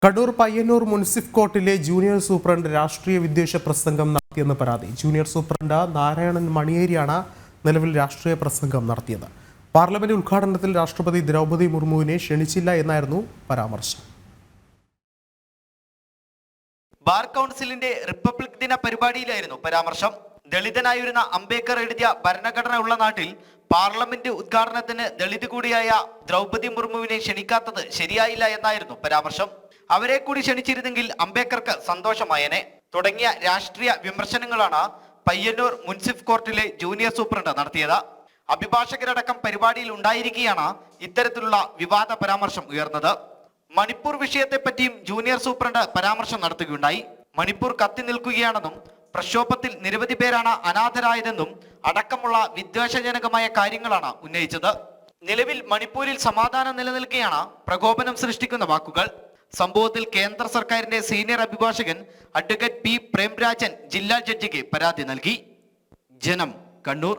കണ്ണൂർ പയ്യന്നൂർ മുൻസിഫ് കോർട്ടിലെ junior superintendent രാഷ്ട്രീയ വിദ്വേഷ പ്രസംഗം നടത്തിയെന്ന് പരാതി. ജൂനിയർ സൂപ്രണ്ട് നാരായണൻ മണിയേരിയാണ് നിലവിൽ രാഷ്ട്രീയ പ്രസംഗം നടത്തിയത്. പാർലമെന്റ് ഉദ്ഘാടനത്തിൽ രാഷ്ട്രപതി ദ്രൗപദി മുർമുവിനെ ക്ഷണിച്ചില്ല എന്നായിരുന്നു പരാമർശം. ബാർ കൗൺസിലിന്റെ റിപ്പബ്ലിക് ദിന പരിപാടിയിലായിരുന്നു പരാമർശം. ദളിതനായിരുന്ന അംബേദ്കർ എഴുതിയ ഭരണഘടന ഉള്ള നാട്ടിൽ പാർലമെന്റ് ഉദ്ഘാടനത്തിന് ദളിത് കൂടിയായ ദ്രൗപദി മുർമുവിനെ ക്ഷണിക്കാത്തത് ശരിയായില്ല എന്നായിരുന്നു പരാമർശം. അവരെ കൂടി ക്ഷണിച്ചിരുന്നെങ്കിൽ അംബേദ്കർക്ക് സന്തോഷമായേനെ തുടങ്ങിയ രാഷ്ട്രീയ വിമർശനങ്ങളാണ് പയ്യന്നൂർ മുൻസിഫ് കോർട്ടിലെ ജൂനിയർ സൂപ്രണ്ട് നടത്തിയത്. അഭിഭാഷകരടക്കം പരിപാടിയിൽ ഉണ്ടായിരിക്കെയാണ് ഇത്തരത്തിലുള്ള വിവാദ പരാമർശം ഉയർന്നത്. മണിപ്പൂർ വിഷയത്തെപ്പറ്റിയും ജൂനിയർ സൂപ്രണ്ട് പരാമർശം നടത്തുകയുണ്ടായി. മണിപ്പൂർ കത്തി നിൽക്കുകയാണെന്നും പ്രക്ഷോഭത്തിൽ നിരവധി പേരാണ് അനാഥരായതെന്നും അടക്കമുള്ള വിദ്വേഷജനകമായ കാര്യങ്ങളാണ് ഉന്നയിച്ചത്. നിലവിൽ മണിപ്പൂരിൽ സമാധാനം നിലനിൽക്കെയാണ് പ്രകോപനം സൃഷ്ടിക്കുന്ന വാക്കുകൾ. സംഭവത്തിൽ കേന്ദ്ര സർക്കാരിന്റെ സീനിയർ അഭിഭാഷകൻ അഡ്വക്കേറ്റ് പി പ്രേംരാജൻ ജില്ലാ ജഡ്ജിക്ക് പരാതി നൽകി. ജനം, കണ്ണൂർ.